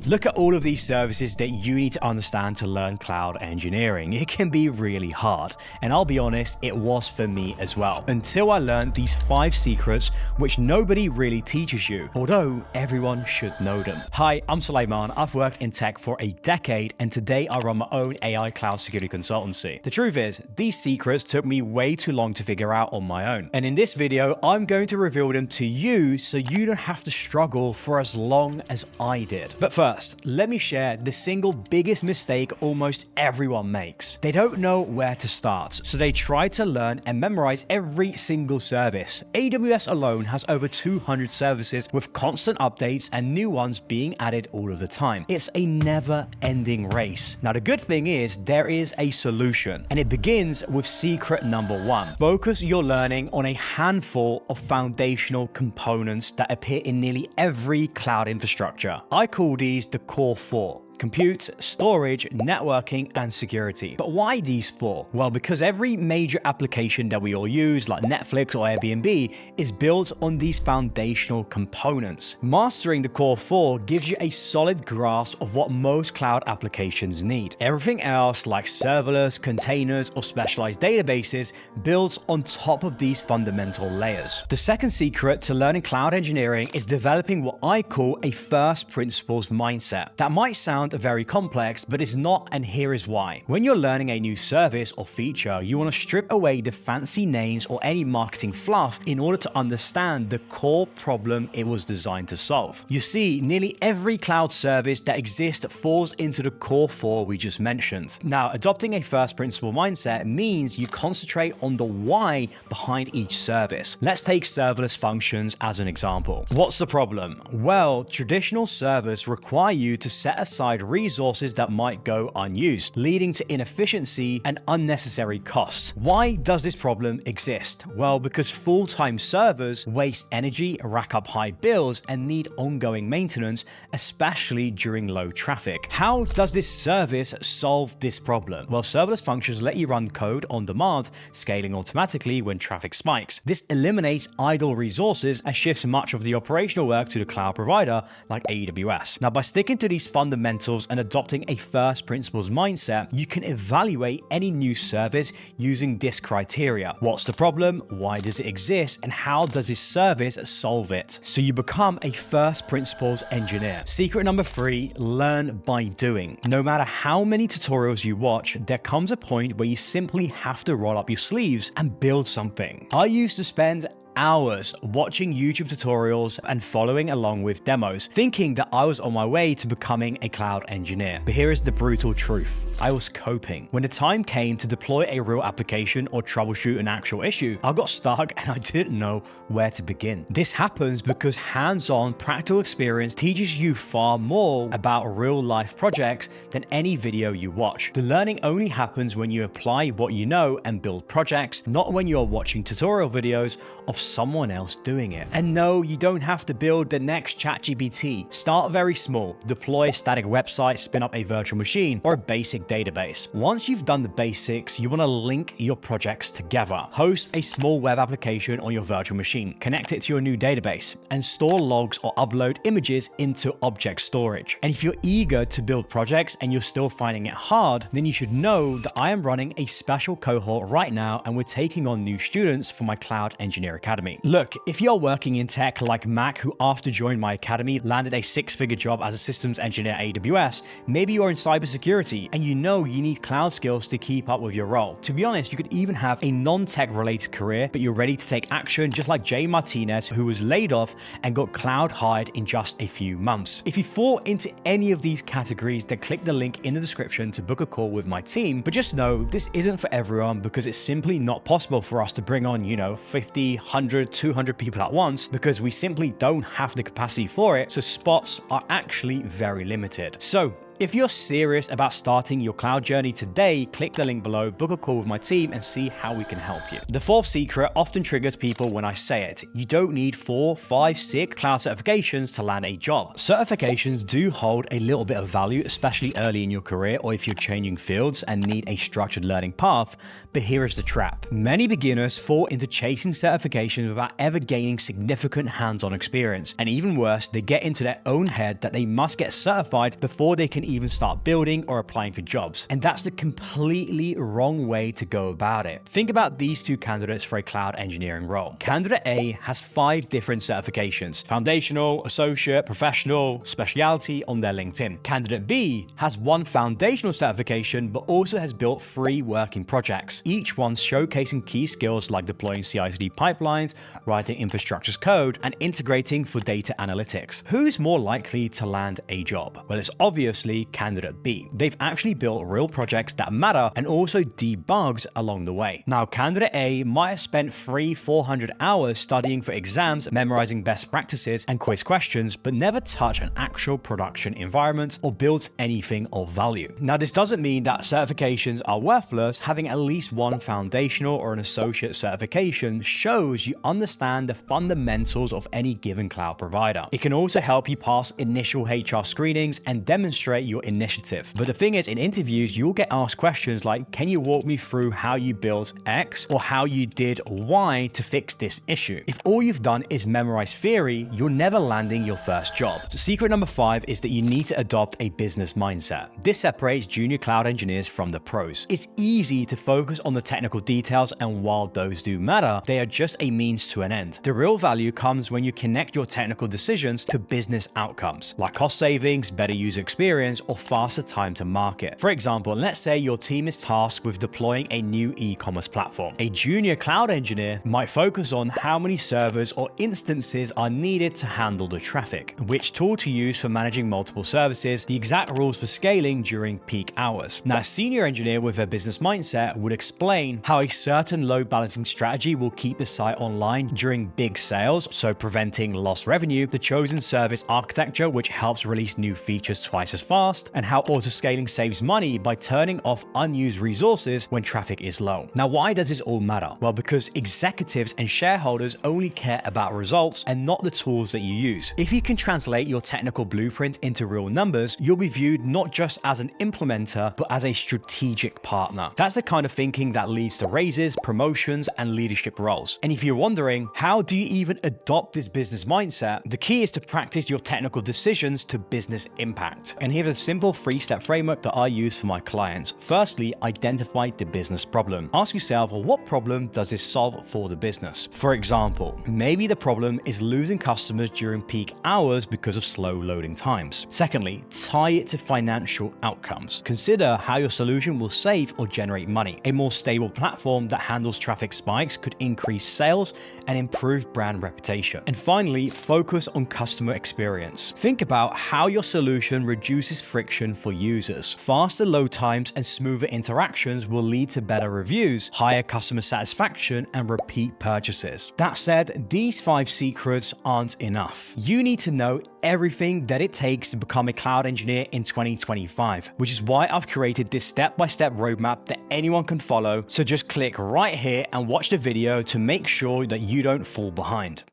Look at all of these services that you need to understand to learn cloud engineering. It can be really hard, and I'll be honest, it was for me as well, until I learned these 5 secrets which nobody really teaches you, although everyone should know them. Hi, I'm Sulaiman. I've worked in tech for a decade, and today I run my own AI Cloud Security Consultancy. The truth is, these secrets took me way too long to figure out on my own, and in this video, I'm going to reveal them to you so you don't have to struggle for as long as I did. But first, let me share the single biggest mistake almost everyone makes. They don't know where to start, so they try to learn and memorize every single service. AWS alone has over 200 services with constant updates and new ones being added all of the time. It's a never-ending race. Now, the good thing is there is a solution, and it begins with secret number 1. Focus your learning on a handful of foundational components that appear in nearly every cloud infrastructure. I call these the core 4. Compute, storage, networking, and security. But why these 4? Well, because every major application that we all use, like Netflix or Airbnb, is built on these foundational components. Mastering the core 4 gives you a solid grasp of what most cloud applications need. Everything else, like serverless, containers, or specialized databases, builds on top of these fundamental layers. The second secret to learning cloud engineering is developing what I call a first principles mindset. That might sound very complex, but it's not, and here is why. When you're learning a new service or feature, you want to strip away the fancy names or any marketing fluff in order to understand the core problem it was designed to solve. You see, nearly every cloud service that exists falls into the core 4 we just mentioned. Now, adopting a first principle mindset means you concentrate on the why behind each service. Let's take serverless functions as an example. What's the problem? Well, traditional servers require you to set aside resources that might go unused, leading to inefficiency and unnecessary costs. Why does this problem exist? Well, because full-time servers waste energy, rack up high bills, and need ongoing maintenance, especially during low traffic. How does this service solve this problem? Well, serverless functions let you run code on demand, scaling automatically when traffic spikes. This eliminates idle resources and shifts much of the operational work to the cloud provider like AWS. Now, by sticking to these fundamentals and adopting a first principles mindset, you can evaluate any new service using this criteria. What's the problem? Why does it exist? And how does this service solve it? So you become a first principles engineer. Secret number 3, learn by doing. No matter how many tutorials you watch, there comes a point where you simply have to roll up your sleeves and build something. I used to spend hours watching YouTube tutorials and following along with demos, thinking that I was on my way to becoming a cloud engineer. But here is the brutal truth. I was coping. When the time came to deploy a real application or troubleshoot an actual issue, I got stuck and I didn't know where to begin. This happens because hands-on practical experience teaches you far more about real-life projects than any video you watch. The learning only happens when you apply what you know and build projects, not when you're watching tutorial videos of someone else doing it. And no, you don't have to build the next ChatGPT. Start very small. Deploy a static website, spin up a virtual machine, or a basic database. Once you've done the basics, you want to link your projects together. Host a small web application on your virtual machine, connect it to your new database, and store logs or upload images into object storage. And if you're eager to build projects and you're still finding it hard, then you should know that I am running a special cohort right now, and we're taking on new students for my Cloud Engineer Academy. Look, if you're working in tech like Mac, who after joining my academy landed a 6-figure job as a systems engineer at AWS, maybe you're in cybersecurity and you know you need cloud skills to keep up with your role. To be honest, you could even have a non-tech related career, but you're ready to take action, just like Jay Martinez, who was laid off and got cloud hired in just a few months. If you fall into any of these categories, then click the link in the description to book a call with my team. But just know this isn't for everyone, because it's simply not possible for us to bring on, 50, 100, 200 people at once, because we simply don't have the capacity for it. So spots are actually very limited. So If you're serious about starting your cloud journey today, click the link below, book a call with my team, and see how we can help you. The fourth secret often triggers people when I say it. You don't need 4, 5, 6 cloud certifications to land a job. Certifications do hold a little bit of value, especially early in your career or if you're changing fields and need a structured learning path, but here is the trap. Many beginners fall into chasing certifications without ever gaining significant hands-on experience, and even worse, they get into their own head that they must get certified before they can even start building or applying for jobs, and that's the completely wrong way to go about it. Think about these two candidates for a cloud engineering role. Candidate A has 5 different certifications: foundational, associate, professional, specialty on their LinkedIn. Candidate B has 1 foundational certification but also has built 3 working projects, each one showcasing key skills like deploying CI/CD pipelines, writing infrastructure as code, and integrating for data analytics. Who's more likely to land a job? Well, it's obviously candidate B. They've actually built real projects that matter and also debugged along the way. Now, candidate A might have spent 300-400 hours studying for exams, memorizing best practices and quiz questions, but never touched an actual production environment or built anything of value. Now, this doesn't mean that certifications are worthless. Having at least 1 foundational or an associate certification shows you understand the fundamentals of any given cloud provider. It can also help you pass initial HR screenings and demonstrate your initiative. But the thing is, in interviews, you'll get asked questions like, can you walk me through how you built X or how you did Y to fix this issue? If all you've done is memorize theory, you're never landing your first job. So secret number 5 is that you need to adopt a business mindset. This separates junior cloud engineers from the pros. It's easy to focus on the technical details, and while those do matter, they are just a means to an end. The real value comes when you connect your technical decisions to business outcomes, like cost savings, better user experience, or faster time to market. For example, let's say your team is tasked with deploying a new e-commerce platform. A junior cloud engineer might focus on how many servers or instances are needed to handle the traffic, which tool to use for managing multiple services, the exact rules for scaling during peak hours. Now, a senior engineer with a business mindset would explain how a certain load balancing strategy will keep the site online during big sales, so preventing lost revenue, the chosen service architecture, which helps release new features twice as fast, and how autoscaling saves money by turning off unused resources when traffic is low. Now, why does this all matter? Well, because executives and shareholders only care about results and not the tools that you use. If you can translate your technical blueprint into real numbers, you'll be viewed not just as an implementer, but as a strategic partner. That's the kind of thinking that leads to raises, promotions, and leadership roles. And if you're wondering, how do you even adopt this business mindset? The key is to practice your technical decisions to business impact. And here's a simple 3-step framework that I use for my clients. Firstly, identify the business problem. Ask yourself, well, what problem does this solve for the business? For example, maybe the problem is losing customers during peak hours because of slow loading times. Secondly, tie it to financial outcomes. Consider how your solution will save or generate money. A more stable platform that handles traffic spikes could increase sales and improve brand reputation. And finally, focus on customer experience. Think about how your solution reduces friction for users. Faster load times and smoother interactions will lead to better reviews, higher customer satisfaction, and repeat purchases. That said, these 5 secrets aren't enough. You need to know everything that it takes to become a cloud engineer in 2025, which is why I've created this step-by-step roadmap that anyone can follow. So just click right here and watch the video to make sure that you don't fall behind.